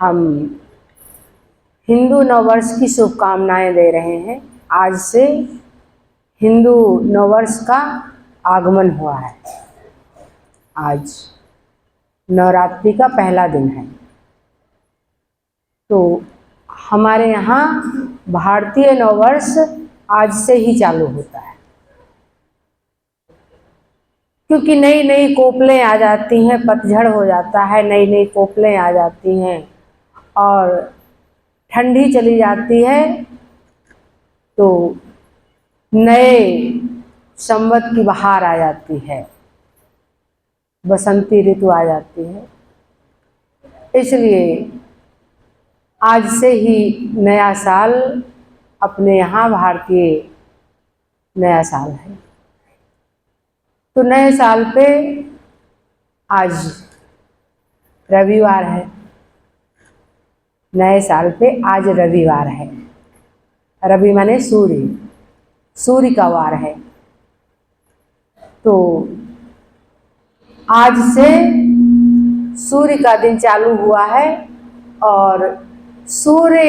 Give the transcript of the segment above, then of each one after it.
हम हिंदू नववर्ष की शुभकामनाएं दे रहे हैं। आज से हिंदू नववर्ष का आगमन हुआ है। आज नवरात्रि का पहला दिन है। तो हमारे यहाँ भारतीय नववर्ष आज से ही चालू होता है, क्योंकि नई नई कोपलें आ जाती हैं, पतझड़ हो जाता है, नई नई कोपलें आ जाती हैं और ठंडी चली जाती है, तो नए संवत की बहार आ जाती है, बसंती ऋतु आ जाती है। इसलिए आज से ही नया साल अपने यहाँ भारतीय नया साल है। तो नए साल पे आज रविवार है। नए साल पे आज रविवार है। रवि माने सूर्य का वार है। तो आज से सूर्य का दिन चालू हुआ है और सूर्य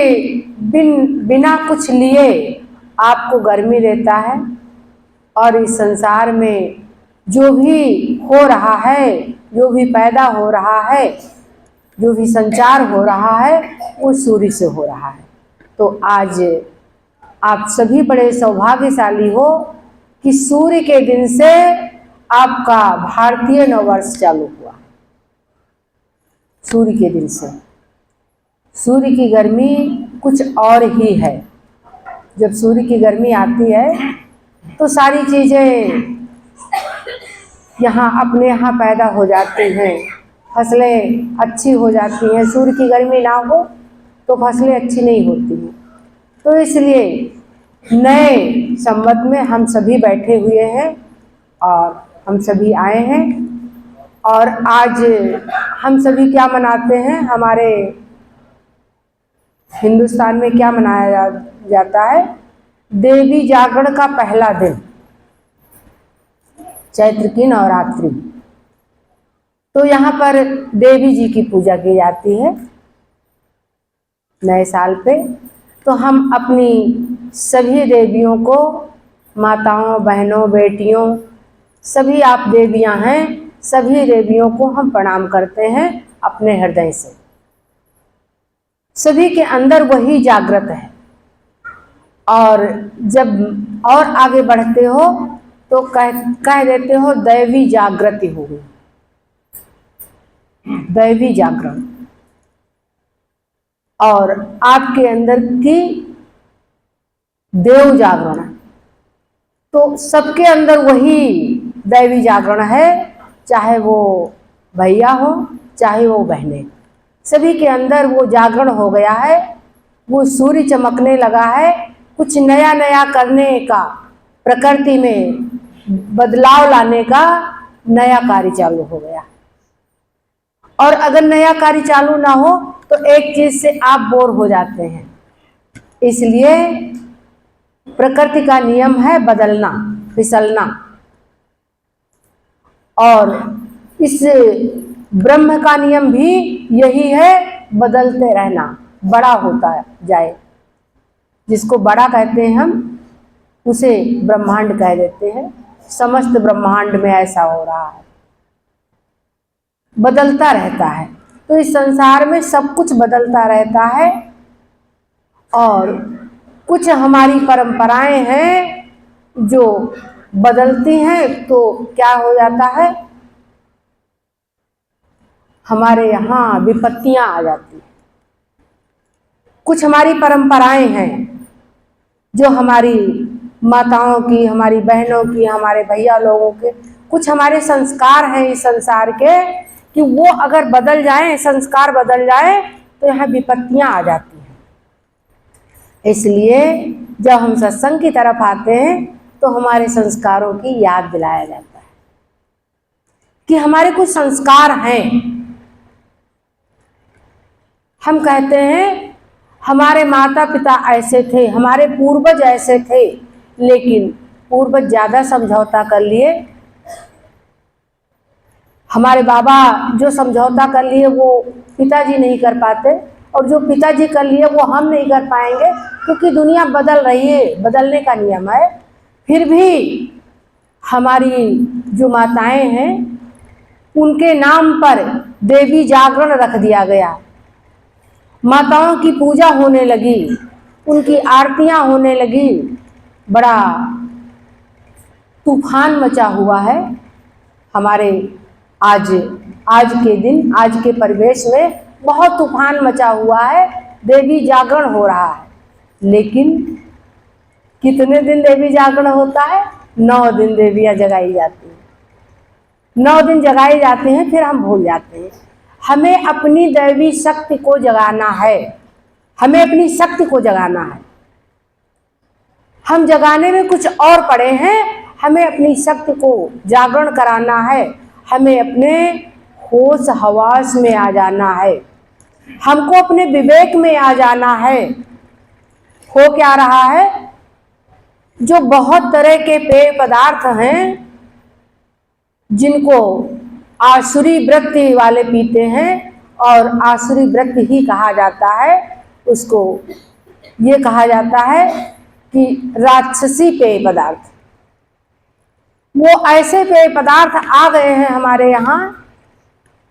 बिना कुछ लिए आपको गर्मी देता है और इस संसार में जो भी हो रहा है, जो भी पैदा हो रहा है, जो भी संचार हो रहा है, वो सूर्य से हो रहा है। तो आज आप सभी बड़े सौभाग्यशाली हो कि सूर्य के दिन से आपका भारतीय नववर्ष चालू हुआ। सूर्य के दिन से सूर्य की गर्मी कुछ और ही है। जब सूर्य की गर्मी आती है तो सारी चीज़ें यहाँ अपने यहाँ पैदा हो जाती हैं, फसलें अच्छी हो जाती हैं। सूर्य की गर्मी ना हो तो फसलें अच्छी नहीं होती हैं। तो इसलिए नए संवत में हम सभी बैठे हुए हैं और हम सभी आए हैं। और आज हम सभी क्या मनाते हैं? हमारे हिंदुस्तान में क्या मनाया जाता है? देवी जागरण का पहला दिन, चैत्र की नवरात्रि। तो यहाँ पर देवी जी की पूजा की जाती है नए साल पे। तो हम अपनी सभी देवियों को, माताओं, बहनों, बेटियों, सभी आप देवियाँ हैं, सभी देवियों को हम प्रणाम करते हैं अपने हृदय से। सभी के अंदर वही जागृत है। और जब और आगे बढ़ते हो तो कह देते हो दैवी जागृति हो गई, दैवी जागरण। और आपके अंदर की देव जागरण। तो सबके अंदर वही दैवी जागरण है, चाहे वो भैया हो, चाहे वो बहनें, सभी के अंदर वो जागरण हो गया है। वो सूर्य चमकने लगा है, कुछ नया नया करने का, प्रकृति में बदलाव लाने का नया कार्य चालू हो गया। और अगर नया कार्य चालू ना हो तो एक चीज से आप बोर हो जाते हैं। इसलिए प्रकृति का नियम है बदलना, फिसलना। और इस ब्रह्म का नियम भी यही है, बदलते रहना, बड़ा होता जाए। जिसको बड़ा कहते हैं हम, उसे ब्रह्मांड कह देते हैं। समस्त ब्रह्मांड में ऐसा हो रहा है, बदलता रहता है। तो इस संसार में सब कुछ बदलता रहता है। और कुछ हमारी परंपराएं हैं जो बदलती हैं, तो क्या हो जाता है, हमारे यहाँ विपत्तियां आ जाती हैं। कुछ हमारी परंपराएं हैं जो हमारी माताओं की, हमारी बहनों की, हमारे भैया लोगों के, कुछ हमारे संस्कार हैं इस संसार के, कि वो अगर बदल जाए, संस्कार बदल जाए, तो यहाँ विपत्तियां आ जाती हैं। इसलिए जब हम सत्संग की तरफ आते हैं तो हमारे संस्कारों की याद दिलाया जाता है कि हमारे कुछ संस्कार हैं। हम कहते हैं हमारे माता पिता ऐसे थे, हमारे पूर्वज ऐसे थे, लेकिन पूर्वज ज़्यादा समझौता कर लिए। हमारे बाबा जो समझौता कर लिए वो पिताजी नहीं कर पाते, और जो पिताजी कर लिए वो हम नहीं कर पाएंगे, क्योंकि दुनिया बदल रही है, बदलने का नियम है। फिर भी हमारी जो माताएं हैं उनके नाम पर देवी जागरण रख दिया गया, माताओं की पूजा होने लगी, उनकी आरतियां होने लगी, बड़ा तूफान मचा हुआ है हमारे आज के दिन, आज के परिवेश में बहुत तूफान मचा हुआ है, देवी जागरण हो रहा है। लेकिन कितने दिन देवी जागरण होता है? 9 दिन देवियां जगाई जाती हैं, 9 दिन जगाई जाती हैं, फिर हम भूल जाते हैं। हमें अपनी दैवी शक्ति को जगाना है, हमें अपनी शक्ति को जगाना है। हम जगाने में कुछ और पड़े हैं, हमें अपनी शक्ति को जागरण कराना है, हमें अपने होश हवास में आ जाना है, हमको अपने विवेक में आ जाना है। हो क्या रहा है? जो बहुत तरह के पेय पदार्थ हैं जिनको आसुरी वृत्ति वाले पीते हैं, और आसुरी वृत्ति ही कहा जाता है उसको, ये कहा जाता है कि राक्षसी पेय पदार्थ। वो ऐसे पेय पदार्थ आ गए हैं हमारे यहाँ,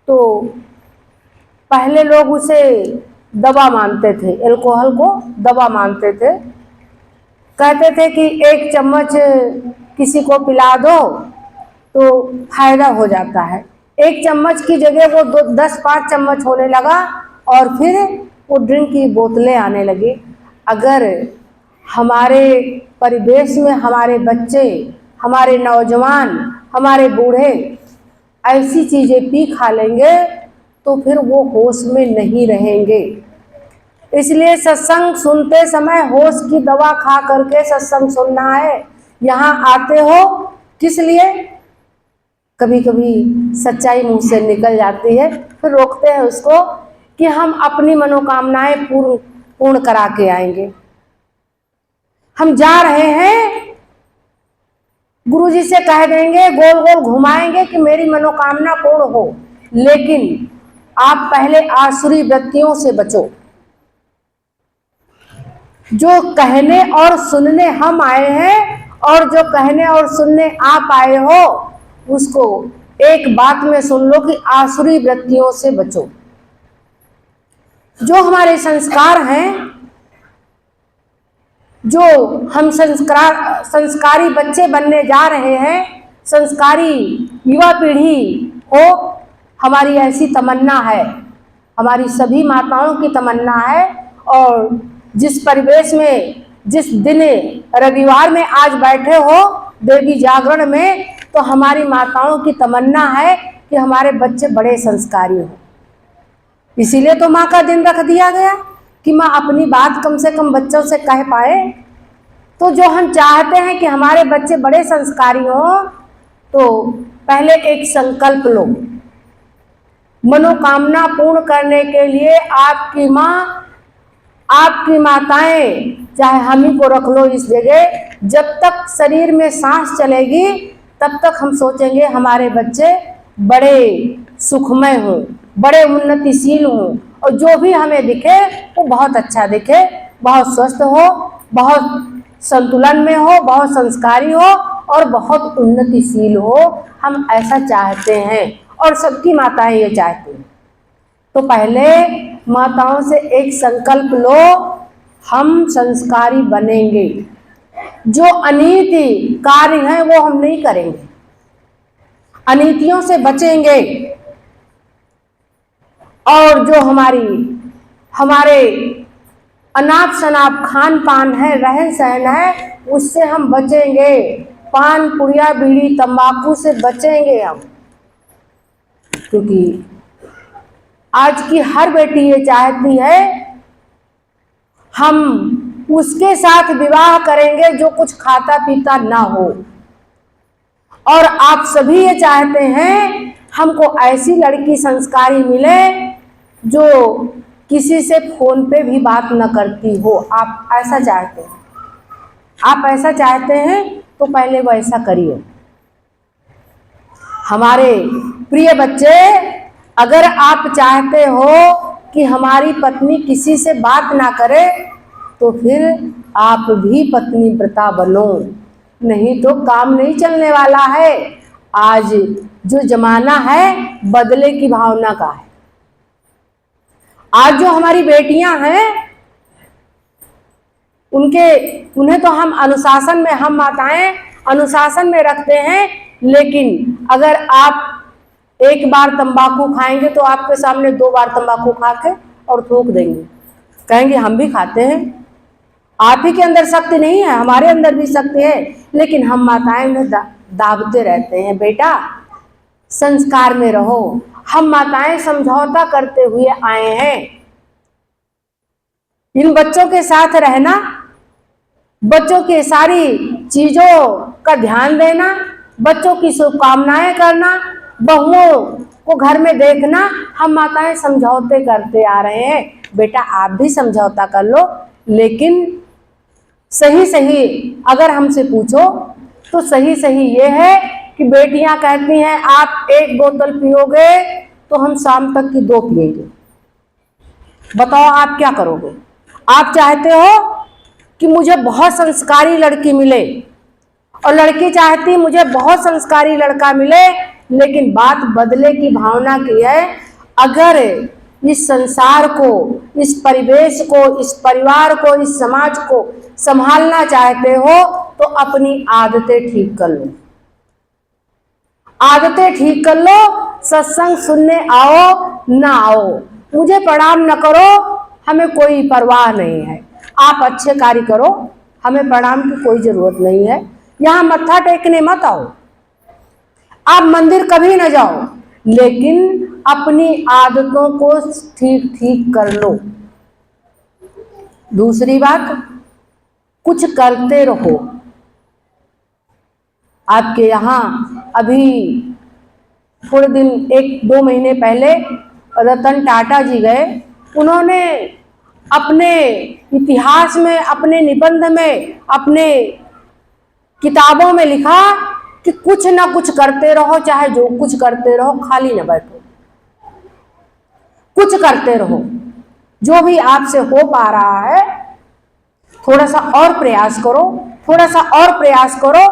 तो पहले लोग उसे दवा मानते थे, अल्कोहल को दवा मानते थे, कहते थे कि 1 चम्मच किसी को पिला दो तो फायदा हो जाता है। 1 चम्मच की जगह वो 10-5 चम्मच होने लगा, और फिर वो ड्रिंक की बोतलें आने लगी। अगर हमारे परिवेश में हमारे बच्चे, हमारे नौजवान, हमारे बूढ़े ऐसी चीज़ें पी खा लेंगे तो फिर वो होश में नहीं रहेंगे। इसलिए सत्संग सुनते समय होश की दवा खा करके सत्संग सुनना है। यहाँ आते हो किस लिए? कभी कभी सच्चाई मुंह से निकल जाती है, फिर रोकते हैं उसको कि हम अपनी मनोकामनाएं पूर्ण करा के आएंगे। हम जा रहे हैं, गुरुजी से कह देंगे, गोल गोल घुमाएंगे कि मेरी मनोकामना पूर्ण हो, लेकिन आप पहले आसुरी वृत्तियों से बचो। जो कहने और सुनने हम आए हैं, और जो कहने और सुनने आप आए हो, उसको एक बात में सुन लो कि आसुरी वृत्तियों से बचो। जो हमारे संस्कार हैं, जो हम संस्कारी बच्चे बनने जा रहे हैं, संस्कारी युवा पीढ़ी हो, हमारी ऐसी तमन्ना है, हमारी सभी माताओं की तमन्ना है। और जिस परिवेश में, जिस दिन रविवार में आज बैठे हो देवी जागरण में, तो हमारी माताओं की तमन्ना है कि हमारे बच्चे बड़े संस्कारी हों। इसीलिए तो माँ का दिन रख दिया गया कि माँ अपनी बात कम से कम बच्चों से कह पाए। तो जो हम चाहते हैं कि हमारे बच्चे बड़े संस्कारी हों, तो पहले एक संकल्प लो। मनोकामना पूर्ण करने के लिए आपकी माँ, आपकी माताएं, चाहे हम ही को रख लो इस जगह, जब तक शरीर में सांस चलेगी तब तक हम सोचेंगे हमारे बच्चे बड़े सुखमय हों, बड़े उन्नतिशील हों, और जो भी हमें दिखे वो बहुत अच्छा दिखे, बहुत स्वस्थ हो, बहुत संतुलन में हो, बहुत संस्कारी हो और बहुत उन्नतिशील हो। हम ऐसा चाहते हैं और सबकी माताएं ये चाहती हैं। तो पहले माताओं से एक संकल्प लो, हम संस्कारी बनेंगे। जो अनीति कार्य हैं वो हम नहीं करेंगे, अनीतियों से बचेंगे, और जो हमारे अनाप शनाप खान पान है, रहन सहन है, उससे हम बचेंगे। पान पुड़िया बीड़ी तंबाकू से बचेंगे हम, क्योंकि आज की हर बेटी ये चाहती है हम उसके साथ विवाह करेंगे जो कुछ खाता पीता ना हो। और आप सभी ये चाहते हैं हमको ऐसी लड़की संस्कारी मिले जो किसी से फोन पे भी बात न करती हो। आप ऐसा चाहते हैं, आप ऐसा चाहते हैं तो पहले वैसा करिए। हमारे प्रिय बच्चे, अगर आप चाहते हो कि हमारी पत्नी किसी से बात ना करे, तो फिर आप भी पत्नी व्रता बनो, नहीं तो काम नहीं चलने वाला है। आज जो जमाना है बदले की भावना का है। आज जो हमारी बेटियां हैं उन्हें तो हम अनुशासन में, हम माताएं अनुशासन में रखते हैं, लेकिन अगर आप एक बार तंबाकू खाएंगे तो आपके सामने 2 बार तंबाकू खा के और थूक देंगे, कहेंगे हम भी खाते हैं। आप ही के अंदर शक्ति नहीं है, हमारे अंदर भी शक्ति है, लेकिन हम माताएं उन्हें दाबते रहते हैं। बेटा संस्कार में रहो। हम माताएं समझौता करते हुए आए हैं। इन बच्चों के साथ रहना, बच्चों की सारी चीजों का ध्यान देना, बच्चों की शुभकामनाएं करना, बहुओं को घर में देखना, हम माताएं समझौते करते आ रहे हैं। बेटा आप भी समझौता कर लो, लेकिन सही सही अगर हमसे पूछो तो सही सही ये है कि बेटियां कहती हैं आप 1 बोतल पियोगे तो हम शाम तक की 2 पिएंगे। बताओ आप क्या करोगे? आप चाहते हो कि मुझे बहुत संस्कारी लड़की मिले, और लड़की चाहती मुझे बहुत संस्कारी लड़का मिले, लेकिन बात बदले की भावना की है। अगर इस संसार को, इस परिवेश को, इस परिवार को, इस समाज को संभालना चाहते हो तो अपनी आदतें ठीक कर लो। आदतें ठीक कर लो। सत्संग सुनने आओ ना आओ, मुझे प्रणाम न करो, हमें कोई परवाह नहीं है। आप अच्छे कार्य करो, हमें प्रणाम की कोई जरूरत नहीं है। यहाँ मत्था टेकने मत आओ, आप मंदिर कभी न जाओ, लेकिन अपनी आदतों को ठीक ठीक कर लो। दूसरी बात, कुछ करते रहो। आपके यहाँ अभी थोड़े दिन 1-2 महीने पहले रतन टाटा जी गए। उन्होंने अपने इतिहास में, अपने निबंध में, अपने किताबों में लिखा कि कुछ ना कुछ करते रहो, चाहे जो कुछ करते रहो, खाली न बैठो, कुछ करते रहो। जो भी आपसे हो पा रहा है थोड़ा सा और प्रयास करो, थोड़ा सा और प्रयास करो,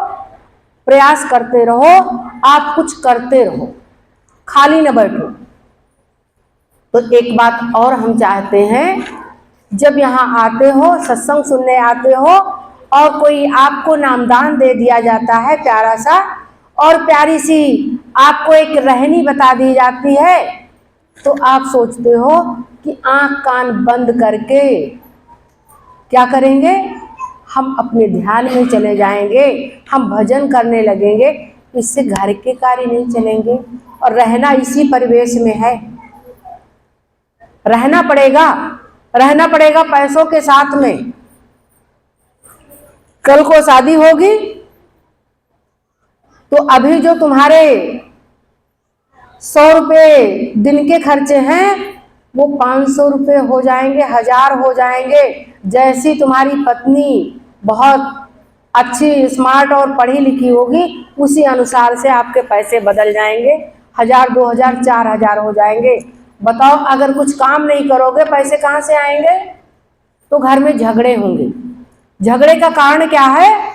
प्रयास करते रहो। आप कुछ करते रहो, खाली न बैठो। तो एक बात और हम चाहते हैं, जब यहाँ आते हो, सत्संग सुनने आते हो और कोई आपको नामदान दे दिया जाता है प्यारा सा, और प्यारी सी आपको एक रहनी बता दी जाती है, तो आप सोचते हो कि आंख कान बंद करके क्या करेंगे? हम अपने ध्यान में चले जाएंगे, हम भजन करने लगेंगे। इससे घर के कार्य नहीं चलेंगे, और रहना इसी परिवेश में है। रहना पड़ेगा, रहना पड़ेगा पैसों के साथ में। कल को शादी होगी तो अभी जो तुम्हारे 100 रुपये दिन के खर्चे हैं वो 500 रुपये हो जाएंगे, 1000 हो जाएंगे। जैसी तुम्हारी पत्नी बहुत अच्छी, स्मार्ट और पढ़ी लिखी होगी, उसी अनुसार से आपके पैसे बदल जाएंगे। 1000, 2000, 4000 हो जाएंगे। बताओ, अगर कुछ काम नहीं करोगे पैसे कहाँ से आएंगे? तो घर में झगड़े होंगे। झगड़े का कारण क्या है?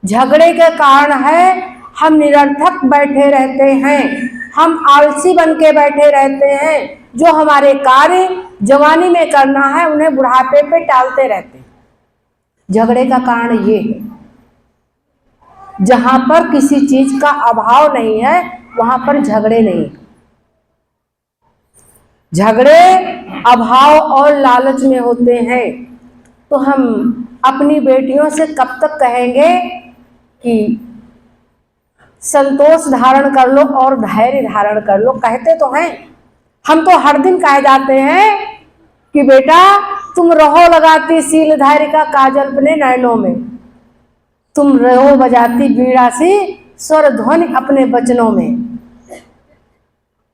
झगड़े का कारण है हम निरर्थक बैठे रहते हैं, हम आलसी बन के बैठे रहते हैं। जो हमारे कार्य जवानी में करना है उन्हें बुढ़ापे पे टालते रहते हैं। झगड़े का कारण ये है। जहां पर किसी चीज का अभाव नहीं है वहां पर झगड़े नहीं। झगड़े अभाव और लालच में होते हैं। तो हम अपनी बेटियों से कब तक कहेंगे कि संतोष धारण कर लो और धैर्य धारण कर लो? कहते तो हैं, हम तो हर दिन कहे जाते हैं कि बेटा तुम रहो लगाती सील धैर्य का काजल अपने नैनों में, तुम रहो बजाती बीड़ा सी स्वर ध्वनि अपने बचनों में,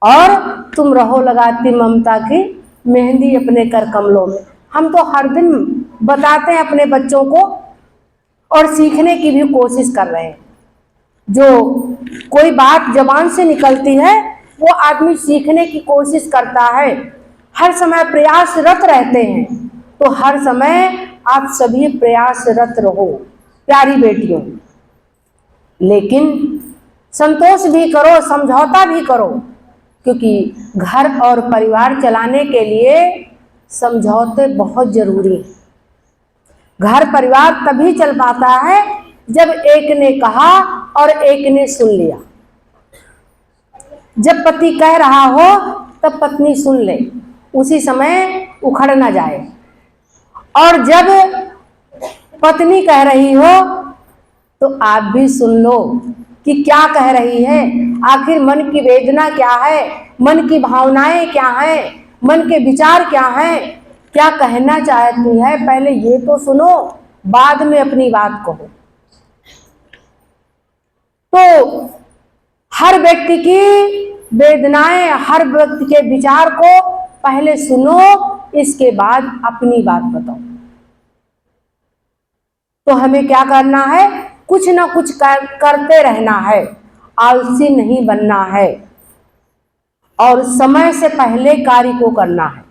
और तुम रहो लगाती ममता की मेहंदी अपने कर कमलों में। हम तो हर दिन बताते हैं अपने बच्चों को, और सीखने की भी कोशिश कर रहे हैं। जो कोई बात जबान से निकलती है वो आदमी सीखने की कोशिश करता है। हर समय प्रयासरत रहते हैं, तो हर समय आप सभी प्रयासरत रहो प्यारी बेटियों। लेकिन संतोष भी करो, समझौता भी करो, क्योंकि घर और परिवार चलाने के लिए समझौते बहुत जरूरी हैं। घर परिवार तभी चल पाता है जब एक ने कहा और एक ने सुन लिया। जब पति कह रहा हो तब पत्नी सुन ले, उसी समय उखड़ ना जाए। और जब पत्नी कह रही हो तो आप भी सुन लो कि क्या कह रही है, आखिर मन की वेदना क्या है, मन की भावनाएं क्या हैं, मन के विचार क्या हैं, क्या कहना चाहती है, पहले ये तो सुनो, बाद में अपनी बात कहो। तो हर व्यक्ति की वेदनाएं, हर व्यक्ति के विचार को पहले सुनो, इसके बाद अपनी बात बताओ। तो हमें क्या करना है, कुछ ना कुछ करते रहना है, आलसी नहीं बनना है और समय से पहले कार्य को करना है।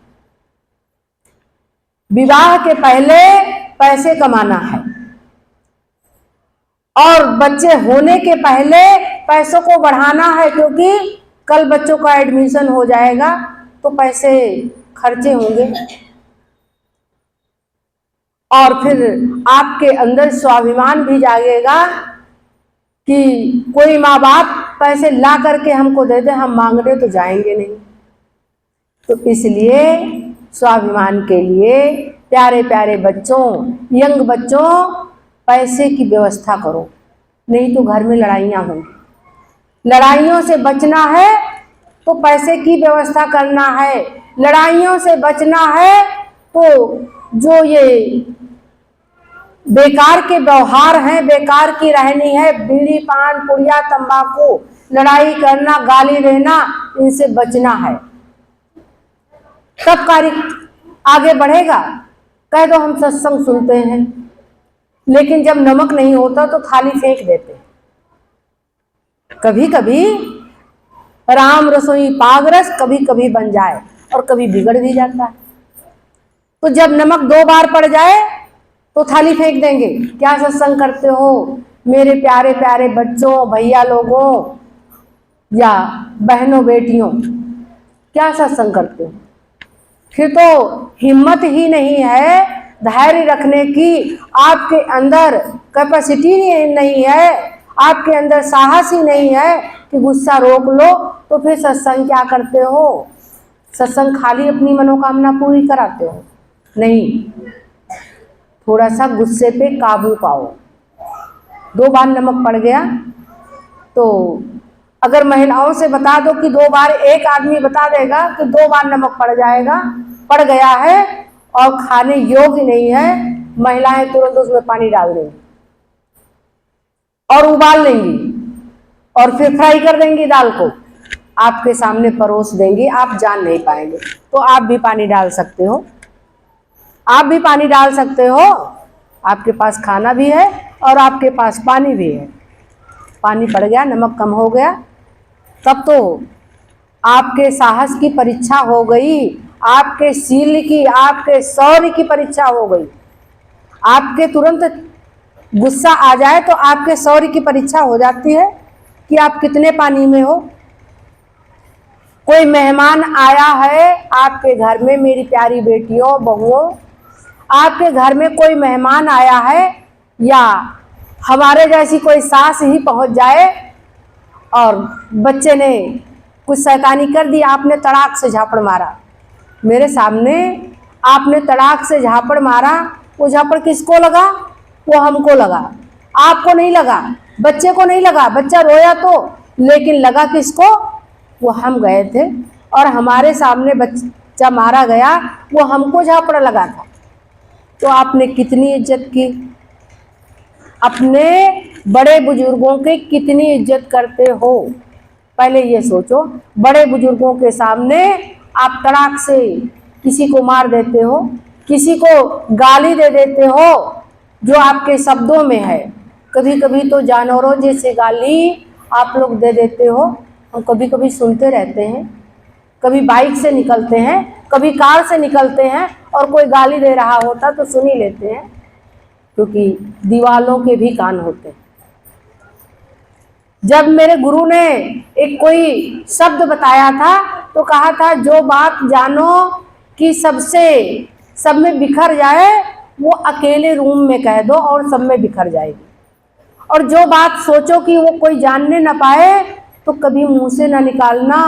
विवाह के पहले पैसे कमाना है और बच्चे होने के पहले पैसों को बढ़ाना है, क्योंकि कल बच्चों का एडमिशन हो जाएगा तो पैसे खर्चे होंगे और फिर आपके अंदर स्वाभिमान भी जागेगा कि कोई माँ बाप पैसे ला करके हमको दे दे, हम मांगने तो जाएंगे नहीं। तो इसलिए स्वाभिमान के लिए प्यारे प्यारे बच्चों, यंग बच्चों, पैसे की व्यवस्था करो, नहीं तो घर में लड़ाइयाँ होंगी। लड़ाइयों से बचना है तो पैसे की व्यवस्था करना है, लड़ाइयों से बचना है तो जो ये बेकार के व्यवहार हैं, बेकार की रहनी है, बीड़ी पान पुड़िया तंबाकू, लड़ाई करना, गाली देना, इनसे बचना है, तब कार्य आगे बढ़ेगा। कह दो हम सत्संग सुनते हैं, लेकिन जब नमक नहीं होता तो थाली फेंक देते। कभी कभी राम रसोई पाग रस कभी कभी बन जाए और कभी बिगड़ भी जाता है। तो जब नमक 2 बार पड़ जाए तो थाली फेंक देंगे। क्या सत्संग करते हो मेरे प्यारे प्यारे बच्चों, भैया लोगों या बहनों बेटियों, क्या सत्संग करते हो? फिर तो हिम्मत ही नहीं है धैर्य रखने की, आपके अंदर कैपेसिटी नहीं है, आपके अंदर साहस ही नहीं है कि गुस्सा रोक लो, तो फिर सत्संग क्या करते हो? सत्संग खाली अपनी मनोकामना पूरी कराते हो? नहीं, थोड़ा सा गुस्से पे काबू पाओ। 2 बार नमक पड़ गया तो अगर महिलाओं से बता दो कि 2 बार, एक आदमी बता देगा कि 2 बार नमक पड़ गया है और खाने योग्य नहीं है, महिलाएं तुरंत उसमें पानी डाल देंगी और उबाल लेंगी और फिर फ्राई कर देंगी, दाल को आपके सामने परोस देंगी, आप जान नहीं पाएंगे। तो आप भी पानी डाल सकते हो, आप भी पानी डाल सकते हो, आपके पास खाना भी है और आपके पास पानी भी है। पानी पड़ गया, नमक कम हो गया, तब तो आपके साहस की परीक्षा हो गई, आपके शील की, आपके शौर्य की परीक्षा हो गई। आपके तुरंत गुस्सा आ जाए तो आपके शौर्य की परीक्षा हो जाती है कि आप कितने पानी में हो। कोई मेहमान आया है आपके घर में, मेरी प्यारी बेटियों बहुओं, आपके घर में कोई मेहमान आया है या हमारे जैसी कोई सास ही पहुंच जाए और बच्चे ने कुछ शैतानी कर दी, आपने तड़ाक से झापड़ मारा मेरे सामने, आपने तड़ाक से झापड़ मारा, वो झापड़ किसको लगा? वो हमको लगा, आपको नहीं लगा, बच्चे को नहीं लगा, बच्चा रोया तो, लेकिन लगा किसको? वो हम गए थे और हमारे सामने बच्चा मारा गया, वो हमको झापड़ लगा था। तो आपने कितनी इज्जत की, अपने बड़े बुजुर्गों की कितनी इज्जत करते हो, पहले ये सोचो। बड़े बुजुर्गों के सामने आप तड़ाक से किसी को मार देते हो, किसी को गाली दे देते हो जो आपके शब्दों में है। कभी कभी तो जानवरों जैसे गाली आप लोग दे देते हो, हम कभी कभी सुनते रहते हैं। कभी बाइक से निकलते हैं, कभी कार से निकलते हैं, और कोई गाली दे रहा होता तो सुन ही लेते हैं, क्योंकि दीवालों के भी कान होते हैं। जब मेरे गुरु ने एक कोई शब्द बताया था तो कहा था, जो बात जानो कि सब में बिखर जाए, वो अकेले रूम में कह दो और सब में बिखर जाएगी। और जो बात सोचो कि वो कोई जानने ना पाए, तो कभी मुंह से ना निकालना,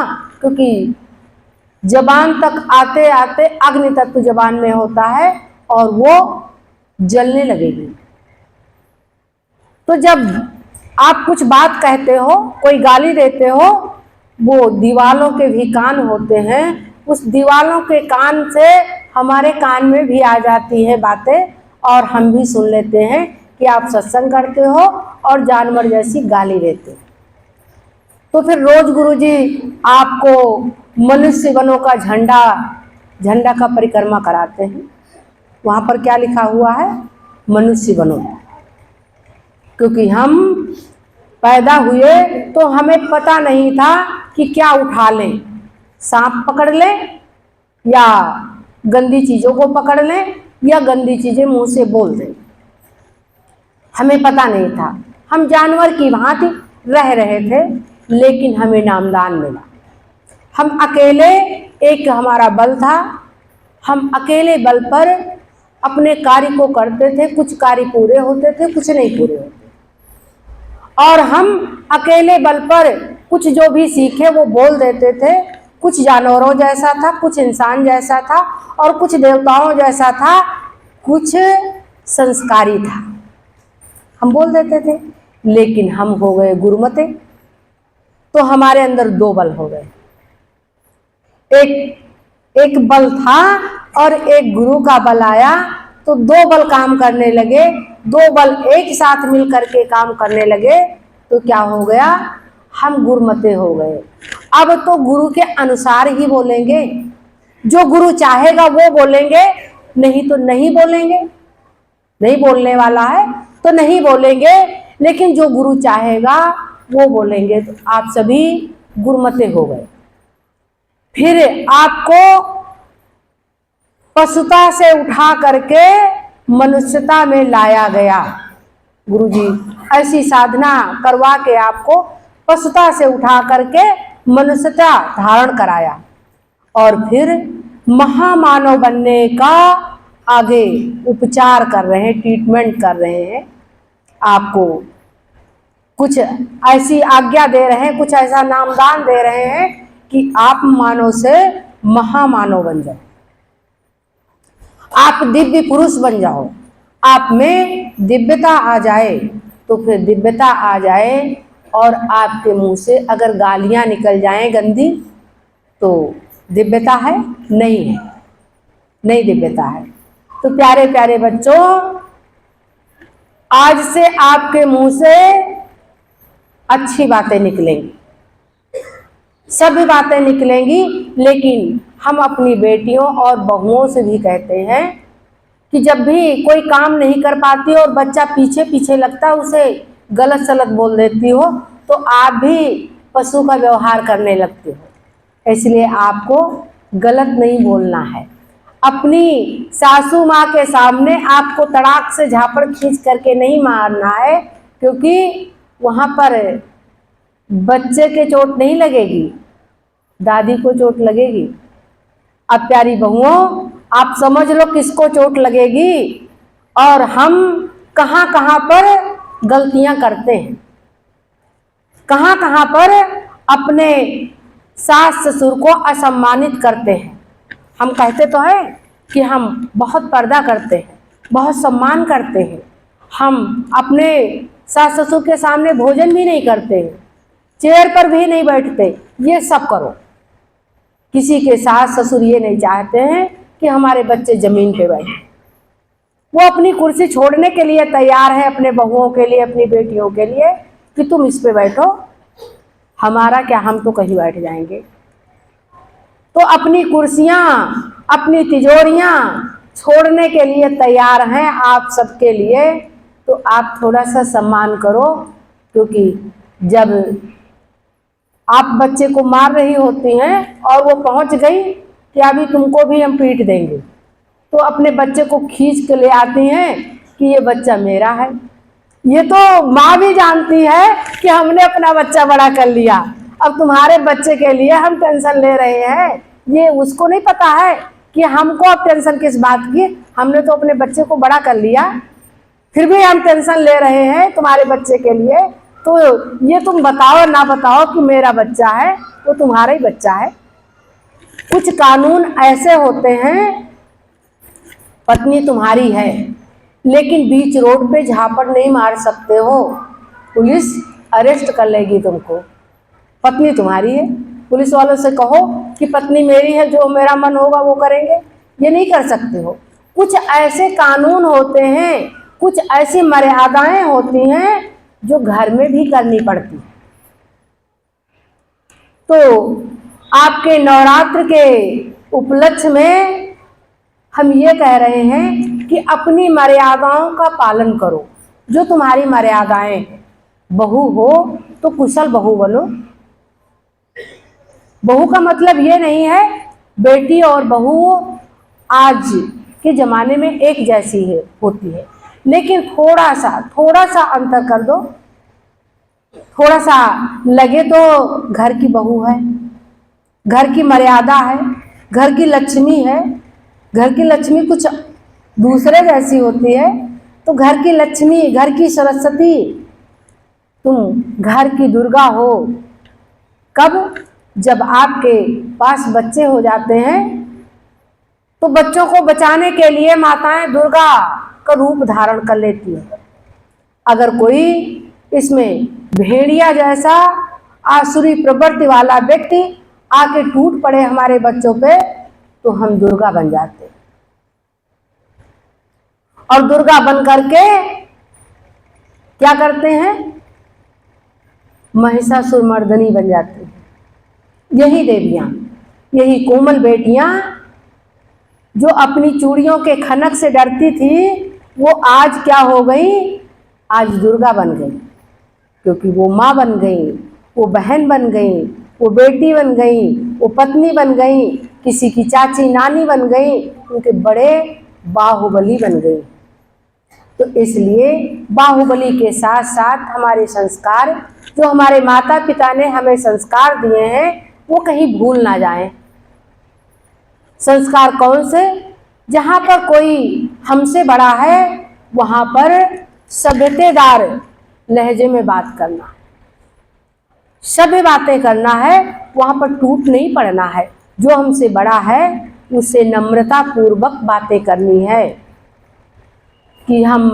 क्योंकि जबान तक आते आते अग्नि तत्व जबान में होता है और वो जलने लगेगी। तो जब आप कुछ बात कहते हो, कोई गाली देते हो, वो दीवालों के भी कान होते हैं। उस दीवालों के कान से हमारे कान में भी आ जाती है बातें, और हम भी सुन लेते हैं कि आप सत्संग करते हो और जानवर जैसी गाली देते हो। तो फिर रोज गुरुजी आपको मनुष्य वनों का झंडा का परिक्रमा कराते हैं। वहाँ पर क्या लिखा हुआ है? मनुष्य वनों। क्योंकि हम पैदा हुए तो हमें पता नहीं था कि क्या उठा लें, सांप पकड़ लें या गंदी चीज़ों को पकड़ लें या गंदी चीज़ें मुंह से बोल दें। हमें पता नहीं था, हम जानवर की भांति रह रहे थे, लेकिन हमें नामदान मिला। हम अकेले, एक हमारा बल था, हम अकेले बल पर अपने कार्य को करते थे। कुछ कार्य पूरे होते थे, कुछ नहीं पूरे होते, और हम अकेले बल पर कुछ जो भी सीखे वो बोल देते थे। कुछ जानवरों जैसा था, कुछ इंसान जैसा था, और कुछ देवताओं जैसा था, कुछ संस्कारी था, हम बोल देते थे। लेकिन हम हो गए गुरुमते, तो हमारे अंदर दो बल हो गए। एक बल था और एक गुरु का बल आया, तो दो बल काम करने लगे। दो बल एक साथ मिल करके काम करने लगे, तो क्या हो गया? हम गुरुमते हो गए। अब तो गुरु के अनुसार ही बोलेंगे। जो गुरु चाहेगा वो बोलेंगे, नहीं तो नहीं बोलेंगे। नहीं बोलने वाला है तो नहीं बोलेंगे, लेकिन जो गुरु चाहेगा वो बोलेंगे। तो आप सभी गुरुमते हो गए। फिर आपको पशुता से उठा करके मनुष्यता में लाया गया। गुरुजी ऐसी साधना करवा के आपको पशुता से उठा करके मनुष्यता धारण कराया, और फिर महामानव बनने का आगे उपचार कर रहे हैं, ट्रीटमेंट कर रहे हैं। आपको कुछ ऐसी आज्ञा दे रहे हैं, कुछ ऐसा नामदान दे रहे हैं कि आप मानव से महामानव बन जाओ, आप दिव्य पुरुष बन जाओ, आप में दिव्यता आ जाए। तो फिर दिव्यता आ जाए और आपके मुंह से अगर गालियां निकल जाएं गंदी, तो दिव्यता है? नहीं है, नहीं दिव्यता है। तो प्यारे प्यारे बच्चों, आज से आपके मुंह से अच्छी बातें निकलेंगी, सभी बातें निकलेंगी। लेकिन हम अपनी बेटियों और बहुओं से भी कहते हैं कि जब भी कोई काम नहीं कर पाती और बच्चा पीछे पीछे लगता है, उसे गलत सलत बोल देती हो, तो आप भी पशु का व्यवहार करने लगते हो। इसलिए आपको गलत नहीं बोलना है। अपनी सासू माँ के सामने आपको तड़ाक से झापड़ खींच करके नहीं मारना है, क्योंकि वहाँ पर बच्चे के चोट नहीं लगेगी, दादी को चोट लगेगी। अब प्यारी बहुओं, आप समझ लो किसको चोट लगेगी और हम कहाँ कहाँ पर गलतियां करते हैं, कहाँ कहाँ पर अपने सास ससुर को असम्मानित करते हैं। हम कहते तो हैं कि हम बहुत पर्दा करते हैं, बहुत सम्मान करते हैं, हम अपने सास ससुर के सामने भोजन भी नहीं करते हैं, चेयर पर भी नहीं बैठते। ये सब करो। किसी के सास ससुर ये नहीं चाहते हैं कि हमारे बच्चे जमीन पे बैठे। वो अपनी कुर्सी छोड़ने के लिए तैयार है, अपने बहुओं के लिए, अपनी बेटियों के लिए, कि तुम इस पे बैठो, हमारा क्या, हम तो कहीं बैठ जाएंगे। तो अपनी कुर्सियां, अपनी तिजोरियां छोड़ने के लिए तैयार हैं आप सबके लिए। तो आप थोड़ा सा सम्मान करो, क्योंकि जब आप बच्चे को मार रही होती हैं और वो पहुंच गई कि अभी तुमको भी हम पीट देंगे, तो अपने बच्चे को खींच के ले आती हैं कि ये बच्चा मेरा है। ये तो माँ भी जानती है कि हमने अपना बच्चा बड़ा कर लिया, अब तुम्हारे बच्चे के लिए हम टेंशन ले रहे हैं। ये उसको नहीं पता है कि हमको अब टेंशन किस बात की, हमने तो अपने बच्चे को बड़ा कर लिया, फिर भी हम टेंशन ले रहे हैं तुम्हारे बच्चे के लिए। तो ये तुम बताओ ना बताओ कि मेरा बच्चा है, वो तुम्हारा ही बच्चा है। कुछ कानून ऐसे होते हैं, पत्नी तुम्हारी है लेकिन बीच रोड पे झापड़ नहीं मार सकते हो, पुलिस अरेस्ट कर लेगी तुमको। पत्नी तुम्हारी है, पुलिस वालों से कहो कि पत्नी मेरी है, जो मेरा मन होगा वो करेंगे, ये नहीं कर सकते हो। कुछ ऐसे कानून होते हैं, कुछ ऐसी मर्यादाएं होती हैं जो घर में भी करनी पड़ती। तो आपके नवरात्र के उपलक्ष्य में हम ये कह रहे हैं कि अपनी मर्यादाओं का पालन करो, जो तुम्हारी मर्यादाएं हैं। बहू हो तो कुशल बहू बनो। बहू का मतलब ये नहीं है बेटी और बहू आज के ज़माने में एक जैसी है होती है, लेकिन थोड़ा सा अंतर कर दो, थोड़ा सा लगे तो घर की बहू है, घर की मर्यादा है, घर की लक्ष्मी है। घर की लक्ष्मी कुछ दूसरे जैसी होती है, तो घर की लक्ष्मी, घर की सरस्वती, तुम घर की दुर्गा हो। कब? जब आपके पास बच्चे हो जाते हैं तो बच्चों को बचाने के लिए माताएं दुर्गा का रूप धारण कर लेती है। अगर कोई इसमें भेड़िया जैसा आसुरी प्रवृत्ति वाला व्यक्ति आके टूट पड़े हमारे बच्चों पे, तो हम दुर्गा बन जाते और दुर्गा बन करके क्या करते हैं? महिषासुर मर्दनी बन जाते हैं। यही देवियां, यही कोमल बेटियां जो अपनी चूड़ियों के खनक से डरती थी, वो आज क्या हो गई? आज दुर्गा बन गई, क्योंकि वो माँ बन गई, वो बहन बन गई, वो बेटी बन गई, वो पत्नी बन गई, किसी की चाची नानी बन गई, उनके बड़े बाहुबली बन गई। तो इसलिए बाहुबली के साथ साथ हमारे संस्कार, जो हमारे माता पिता ने हमें संस्कार दिए हैं, वो कहीं भूल ना जाएं। संस्कार कौन से? जहाँ पर कोई हमसे बड़ा है वहाँ पर सभ्यतेदार लहजे में बात करना, सभ्य बातें करना है, वहाँ पर टूट नहीं पड़ना है। जो हमसे बड़ा है उससे नम्रता पूर्वक बातें करनी है कि हम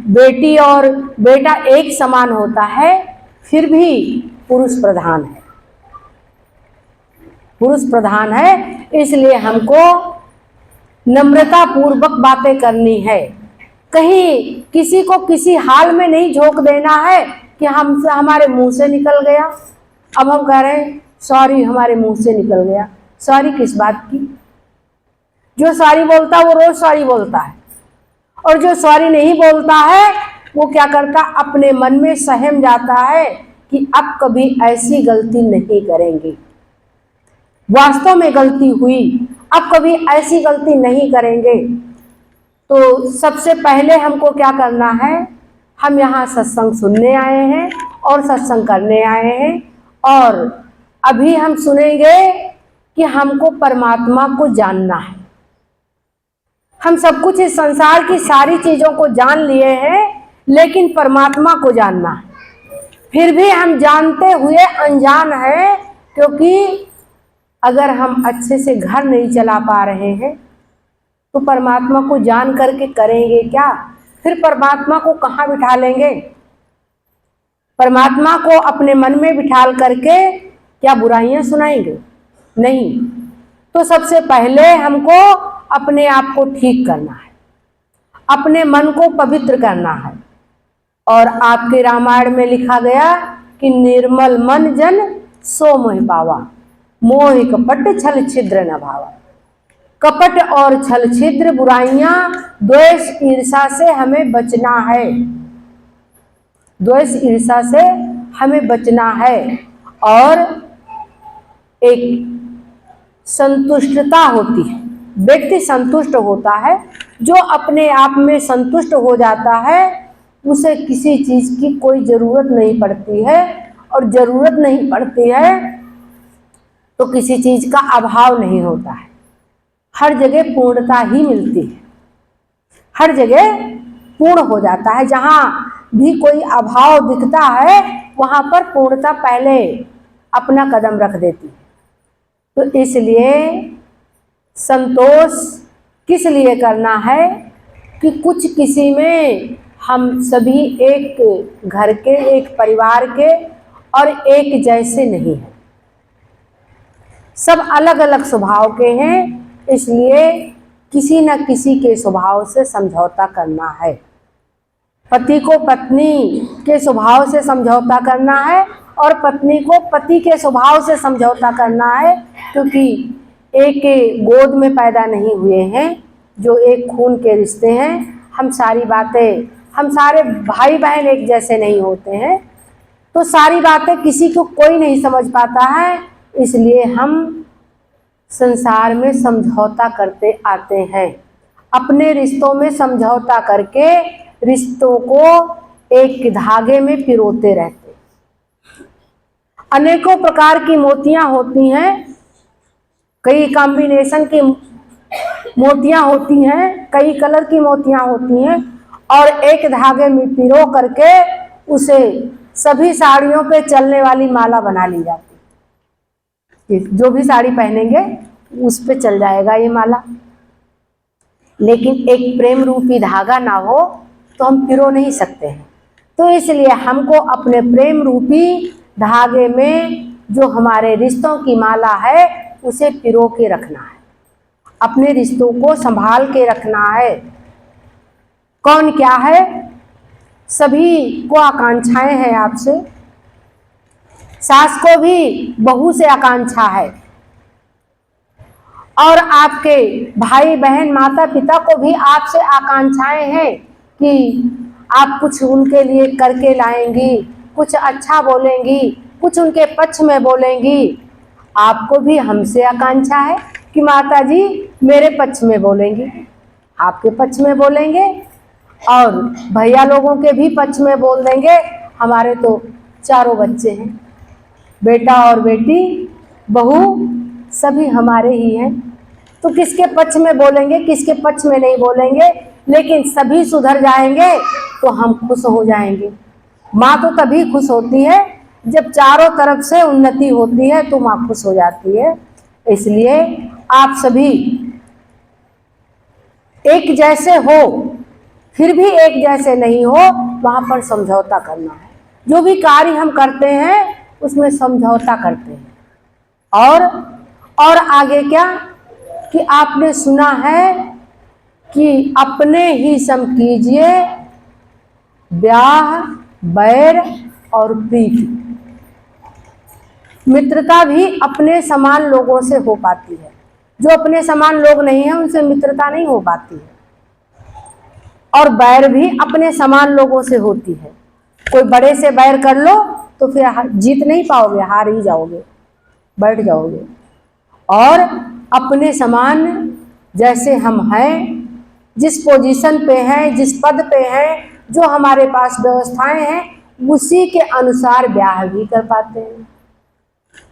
बेटी और बेटा एक समान होता है, फिर भी पुरुष प्रधान है, पुरुष प्रधान है, इसलिए हमको नम्रता पूर्वक बातें करनी है। कहीं किसी को किसी हाल में नहीं झोंक देना है कि हमसे हमारे मुंह से निकल गया, अब हम कह रहे हैं सॉरी, हमारे मुंह से निकल गया। सॉरी किस बात की? जो सॉरी बोलता है वो रोज सॉरी बोलता है, और जो सॉरी नहीं बोलता है वो क्या करता? अपने मन में सहम जाता है कि अब कभी ऐसी गलती नहीं करेंगे, वास्तव में गलती हुई, अब कभी ऐसी गलती नहीं करेंगे। तो सबसे पहले हमको क्या करना है? हम यहाँ सत्संग सुनने आए हैं और सत्संग करने आए हैं, और अभी हम सुनेंगे कि हमको परमात्मा को जानना है। हम सब कुछ इस संसार की सारी चीजों को जान लिए हैं, लेकिन परमात्मा को जानना है। फिर भी हम जानते हुए अनजान हैं, क्योंकि अगर हम अच्छे से घर नहीं चला पा रहे हैं तो परमात्मा को जान करके करेंगे क्या? फिर परमात्मा को कहाँ बिठा लेंगे? परमात्मा को अपने मन में बिठाल करके क्या बुराइयां सुनाएंगे? नहीं। तो सबसे पहले हमको अपने आप को ठीक करना है, अपने मन को पवित्र करना है। और आपके रामायण में लिखा गया कि निर्मल मन जन सो मोह पावा, मोह कपट छल छिद्र न भावा। कपट और छल छिद्र बुराइयां, द्वेष ईर्षा से हमें बचना है, द्वेष ईर्षा से हमें बचना है। और एक संतुष्टता होती है। व्यक्ति संतुष्ट होता है, जो अपने आप में संतुष्ट हो जाता है उसे किसी चीज की कोई जरूरत नहीं पड़ती है, और जरूरत नहीं पड़ती है तो किसी चीज का अभाव नहीं होता है। हर जगह पूर्णता ही मिलती है, हर जगह पूर्ण हो जाता है। जहाँ भी कोई अभाव दिखता है वहां पर पूर्णता पहले अपना कदम रख देती है। तो इसलिए संतोष किस लिए करना है कि कुछ किसी में हम सभी एक घर के, एक परिवार के और एक जैसे नहीं हैं, सब अलग अलग स्वभाव के हैं। इसलिए किसी न किसी के स्वभाव से समझौता करना है। पति को पत्नी के स्वभाव से समझौता करना है और पत्नी को पति के स्वभाव से समझौता करना है, क्योंकि एक गोद में पैदा नहीं हुए हैं, जो एक खून के रिश्ते हैं। हम सारी बातें, हम सारे भाई बहन एक जैसे नहीं होते हैं, तो सारी बातें किसी को कोई नहीं समझ पाता है। इसलिए हम संसार में समझौता करते आते हैं, अपने रिश्तों में समझौता करके रिश्तों को एक धागे में पिरोते रहते। अनेकों प्रकार की मोतियां होती हैं, कई कॉम्बिनेशन की मोतियां होती हैं, कई कलर की मोतियां होती हैं, और एक धागे में पिरो करके उसे सभी साड़ियों पे चलने वाली माला बना ली जाती। जो भी साड़ी पहनेंगे उस पे चल जाएगा ये माला। लेकिन एक प्रेम रूपी धागा ना हो तो हम पिरो नहीं सकते हैं। तो इसलिए हमको अपने प्रेम रूपी धागे में जो हमारे रिश्तों की माला है उसे पिरो के रखना है, अपने रिश्तों को संभाल के रखना है। कौन क्या है, सभी को आकांक्षाएं हैं आपसे। सास को भी बहू से आकांक्षा है, और आपके भाई बहन माता पिता को भी आपसे आकांक्षाएं हैं कि आप कुछ उनके लिए करके लाएंगी, कुछ अच्छा बोलेंगी, कुछ उनके पक्ष में बोलेंगी। आपको भी हमसे आकांक्षा है कि माता जी मेरे पक्ष में बोलेंगी, आपके पक्ष में बोलेंगे, और भैया लोगों के भी पक्ष में बोल देंगे। हमारे तो चारों बच्चे हैं, बेटा और बेटी, बहू सभी हमारे ही हैं, तो किसके पक्ष में बोलेंगे, किसके पक्ष में नहीं बोलेंगे। लेकिन सभी सुधर जाएंगे तो हम खुश हो जाएंगे। माँ तो तभी खुश होती है जब चारों तरफ से उन्नति होती है, तो माँ खुश हो जाती है। इसलिए आप सभी एक जैसे हो फिर भी एक जैसे नहीं हो, वहां पर समझौता करना है। जो भी कार्य हम करते हैं उसमें समझौता करते हैं। और आगे क्या कि आपने सुना है कि अपने ही सम कीजिए ब्याह बैर और प्रीति। मित्रता भी अपने समान लोगों से हो पाती है, जो अपने समान लोग नहीं है उनसे मित्रता नहीं हो पाती है। और बैर भी अपने समान लोगों से होती है। कोई बड़े से बैर कर लो तो फिर जीत नहीं पाओगे, हार ही जाओगे, बैठ जाओगे। और अपने समान जैसे हम हैं, जिस पोजीशन पे हैं, जिस पद पे हैं, जो हमारे पास व्यवस्थाएं हैं, उसी के अनुसार ब्याह भी कर पाते हैं।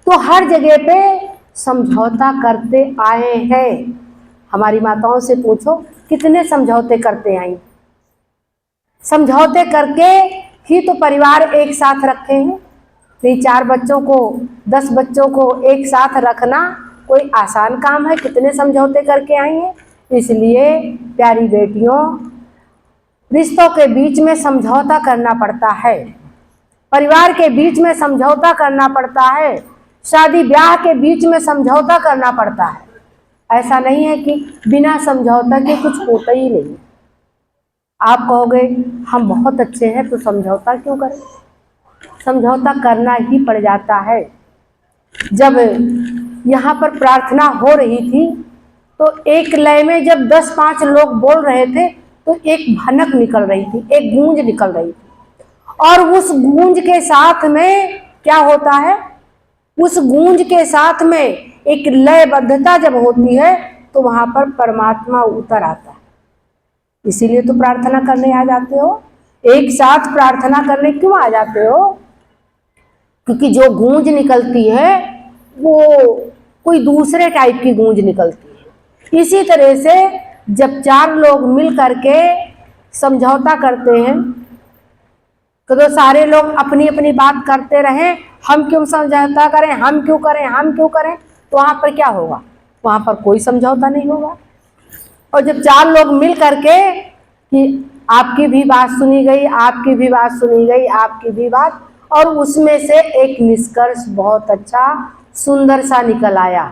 तो हर जगह पे समझौता करते आए हैं। हमारी माताओं से पूछो कितने समझौते करते आई। समझौते करके ही तो परिवार एक साथ रखे हैं। 3-4 बच्चों को, 10 बच्चों को एक साथ रखना कोई आसान काम है, कितने समझौते करके आई हैं। इसलिए प्यारी बेटियों, रिश्तों के बीच में समझौता करना पड़ता है, परिवार के बीच में समझौता करना पड़ता है, शादी ब्याह के बीच में समझौता करना पड़ता है। ऐसा नहीं है कि बिना समझौता के कुछ होता ही नहीं। आप कहोगे हम बहुत अच्छे हैं तो समझौता क्यों करें? समझौता करना ही पड़ जाता है। जब यहाँ पर प्रार्थना हो रही थी तो एक लय में जब 10-5 लोग बोल रहे थे तो एक भनक निकल रही थी, एक गूंज निकल रही थी। और उस गूंज के साथ में क्या होता है उस गूंज के साथ में एक लयबद्धता जब होती है तो वहां पर परमात्मा उतर आता है। इसीलिए तो प्रार्थना करने आ जाते हो, एक साथ प्रार्थना करने क्यों आ जाते हो? क्योंकि जो गूंज निकलती है वो कोई दूसरे टाइप की गूंज निकलती है। इसी तरह से जब चार लोग मिल करके समझौता करते हैं तो सारे लोग अपनी अपनी बात करते रहें, हम क्यों समझौता करें, हम क्यों करें, हम क्यों करें, तो वहां पर क्या होगा? वहां पर कोई समझौता नहीं होगा। और जब चार लोग मिल करके कि आपकी भी बात सुनी गई, आपकी भी बात सुनी गई, आपकी भी बात, और उसमें से एक निष्कर्ष बहुत अच्छा सुंदर सा निकल आया,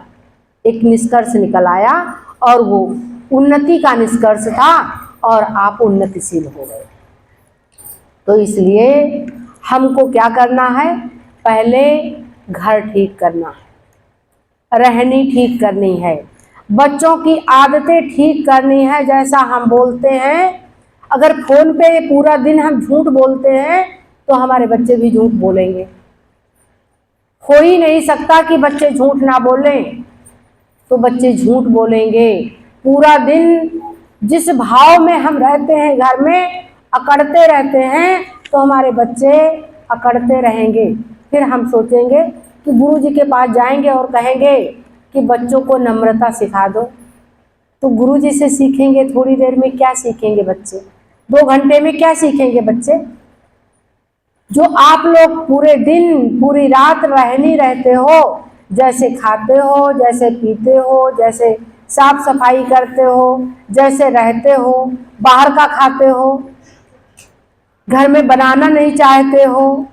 एक निष्कर्ष निकल आया और वो उन्नति का निष्कर्ष था और आप उन्नतिशील हो गए। तो इसलिए हमको क्या करना है? पहले घर ठीक करना है, रहनी ठीक करनी है, बच्चों की आदतें ठीक करनी है। जैसा हम बोलते हैं, अगर फोन पे पूरा दिन हम झूठ बोलते हैं तो हमारे बच्चे भी झूठ बोलेंगे। हो ही नहीं सकता कि बच्चे झूठ ना बोलें, तो बच्चे झूठ बोलेंगे। पूरा दिन जिस भाव में हम रहते हैं, घर में अकड़ते रहते हैं, तो हमारे बच्चे अकड़ते रहेंगे। फिर हम सोचेंगे कि गुरु जी के पास जाएंगे और कहेंगे कि बच्चों को नम्रता सिखा दो। तो गुरु जी से सीखेंगे थोड़ी देर में, क्या सीखेंगे बच्चे? 2 घंटे में क्या सीखेंगे बच्चे? जो आप लोग पूरे दिन पूरी रात रहनी रहते हो, जैसे खाते हो, जैसे पीते हो, जैसे साफ सफाई करते हो, जैसे रहते हो, बाहर का खाते हो, घर में बनाना नहीं चाहते हो,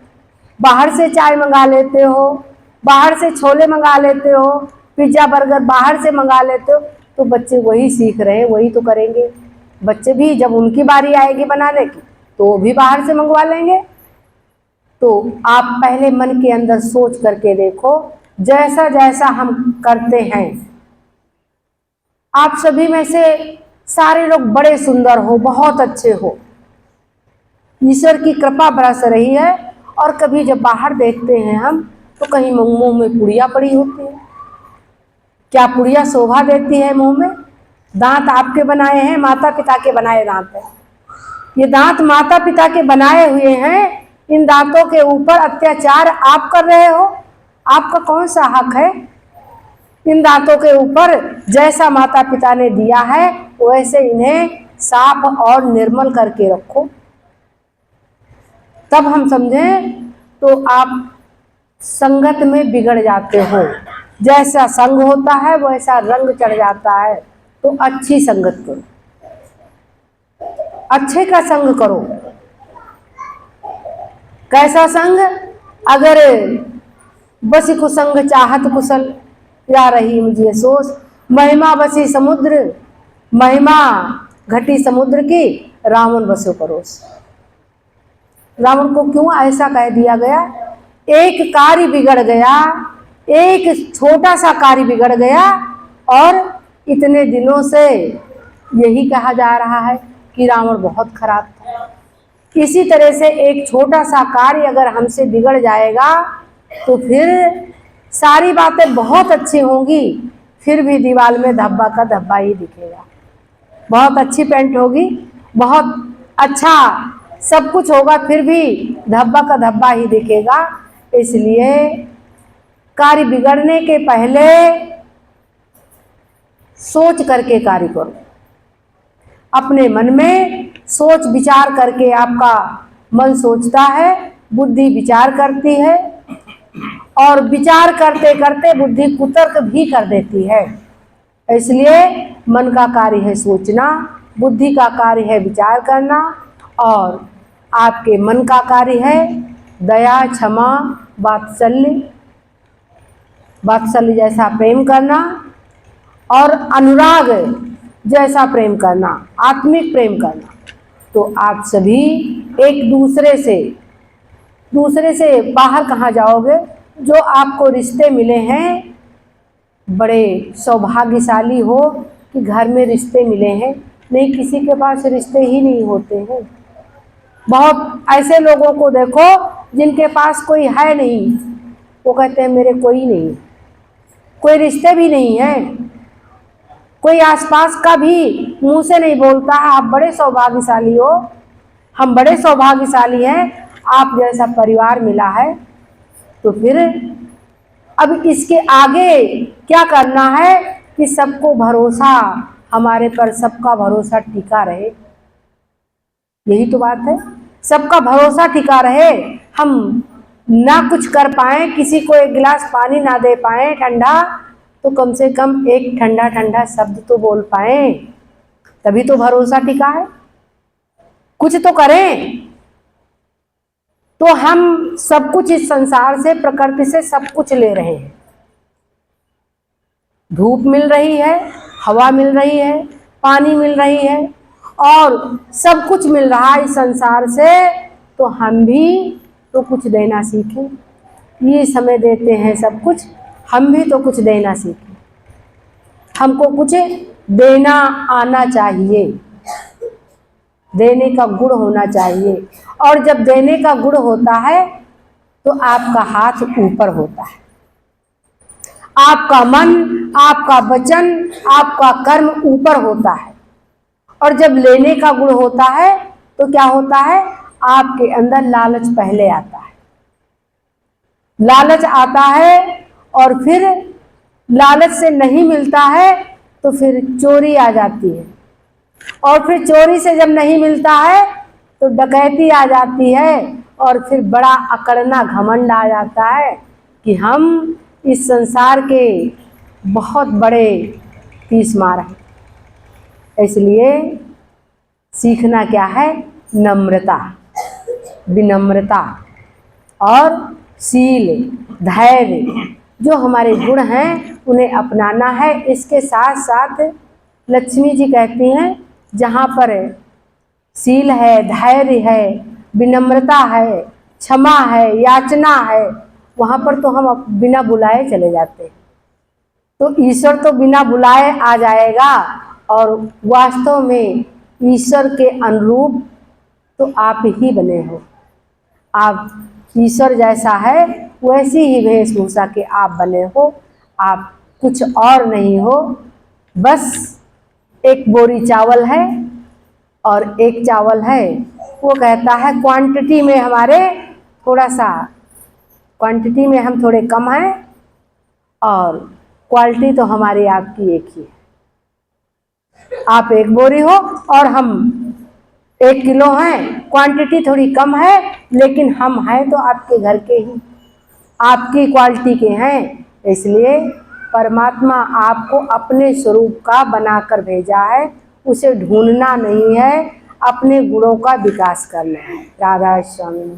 बाहर से चाय मंगा लेते हो, बाहर से छोले मंगा लेते हो, पिज्जा बर्गर बाहर से मंगा लेते हो, तो बच्चे वही सीख रहे हैं, वही तो करेंगे। बच्चे भी जब उनकी बारी आएगी बनाने की तो वो भी बाहर से मंगवा लेंगे। तो आप पहले मन के अंदर सोच करके देखो, जैसा जैसा हम करते हैं, आप सभी में से सारे लोग बड़े सुंदर हो, बहुत अच्छे हो, ईश्वर की कृपा बरस रही है। और कभी जब बाहर देखते हैं हम तो कहीं मुंह में पुड़िया पड़ी होती है। क्या पुड़िया शोभा देती है मुंह में? दांत आपके बनाए हैं, माता पिता के बनाए दांत हैं। ये दांत माता पिता के बनाए हुए हैं, इन दांतों के ऊपर अत्याचार आप कर रहे हो। आपका कौन सा हक है? इन दांतों के ऊपर जैसा माता पिता ने दिया है वैसे इन्हें साफ और निर्मल करके रखो, तब हम समझें। तो आप संगत में बिगड़ जाते हो, जैसा संग होता है वैसा रंग चढ़ जाता है। तो अच्छी संगत करो, अच्छे का संग करो। कैसा संग? अगर बसी कुसंग चाहत कुशल, या रही मुझे सोच, महिमा बसी समुद्र, महिमा घटी समुद्र की, रावण बसो परोस। रावण को क्यों ऐसा कह दिया गया? एक कार्य बिगड़ गया, एक छोटा सा कार्य बिगड़ गया, और इतने दिनों से यही कहा जा रहा है कि रावण बहुत खराब था। इसी तरह से एक छोटा सा कार्य अगर हमसे बिगड़ जाएगा तो फिर सारी बातें बहुत अच्छी होंगी, फिर भी दीवार में धब्बा का धब्बा ही दिखेगा। बहुत अच्छी पेंट होगी, बहुत अच्छा सब कुछ होगा, फिर भी धब्बा का धब्बा ही दिखेगा। इसलिए कार्य बिगड़ने के पहले सोच करके कार्य करो। अपने मन में सोच विचार करके, आपका मन सोचता है, बुद्धि विचार करती है, और विचार करते करते बुद्धि कुतर्क भी कर देती है। इसलिए मन का कार्य है सोचना, बुद्धि का कार्य है विचार करना, और आपके मन का कार्य है दया, क्षमा, वात्सल्य, वात्सल्य जैसा प्रेम करना, और अनुराग जैसा प्रेम करना, आत्मिक प्रेम करना। तो आप सभी एक दूसरे से बाहर कहाँ जाओगे? जो आपको रिश्ते मिले हैं, बड़े सौभाग्यशाली हो कि घर में रिश्ते मिले हैं। नहीं, किसी के पास रिश्ते ही नहीं होते हैं। बहुत ऐसे लोगों को देखो जिनके पास कोई है नहीं, वो कहते हैं मेरे कोई नहीं है, कोई रिश्ते भी नहीं है, कोई आसपास का भी मुंह से नहीं बोलता है आप बड़े सौभाग्यशाली हो, हम बड़े सौभाग्यशाली हैं, आप जैसा परिवार मिला है। तो फिर अब इसके आगे क्या करना है कि सबको भरोसा हमारे पर, सबका भरोसा टिका रहे, यही तो बात है। सबका भरोसा टिका रहे, हम ना कुछ कर पाए, किसी को एक गिलास पानी ना दे पाए ठंडा, तो कम से कम एक ठंडा ठंडा शब्द तो बोल पाए, तभी तो भरोसा टिका है। कुछ तो करें। तो हम सब कुछ इस संसार से, प्रकृति से सब कुछ ले रहे हैं। धूप मिल रही है, हवा मिल रही है, पानी मिल रही है, और सब कुछ मिल रहा है इस संसार से, तो हम भी तो कुछ देना सीखें। ये समय देते हैं सब कुछ, हम भी तो कुछ देना सीखें। हमको कुछ देना आना चाहिए, देने का गुण होना चाहिए। और जब देने का गुण होता है तो आपका हाथ ऊपर होता है, आपका मन, आपका वचन, आपका कर्म ऊपर होता है। और जब लेने का गुण होता है तो क्या होता है, आपके अंदर लालच पहले आता है। लालच आता है और फिर लालच से नहीं मिलता है तो फिर चोरी आ जाती है, और फिर चोरी से जब नहीं मिलता है तो डकैती आ जाती है, और फिर बड़ा अकड़ना घमंड आ जाता है कि हम इस संसार के बहुत बड़े तीसमार हैं। इसलिए सीखना क्या है, नम्रता, विनम्रता और शील, धैर्य, जो हमारे गुण हैं उन्हें अपनाना है। इसके साथ साथ लक्ष्मी जी कहती हैं जहाँ पर शील है, धैर्य है, विनम्रता है, क्षमा है, याचना है, वहाँ पर तो हम बिना बुलाए चले जाते हैं। तो ईश्वर तो बिना बुलाए आ जाएगा, और वास्तव में ईश्वर के अनुरूप तो आप ही बने हो। आप ईश्वर जैसा है वैसी ही वेशभूषा के आप बने हो, आप कुछ और नहीं हो। बस एक बोरी चावल है और एक चावल है, वो कहता है क्वांटिटी में हमारे थोड़ा सा, क्वांटिटी में हम थोड़े कम हैं और क्वालिटी तो हमारी आपकी एक ही है। आप एक बोरी हो और हम 1 किलो हैं, क्वांटिटी थोड़ी कम है, लेकिन हम हैं तो आपके घर के ही, आपकी क्वालिटी के हैं। इसलिए परमात्मा आपको अपने स्वरूप का बनाकर भेजा है, उसे ढूंढना नहीं है, अपने गुणों का विकास करना है। राधा स्वामी।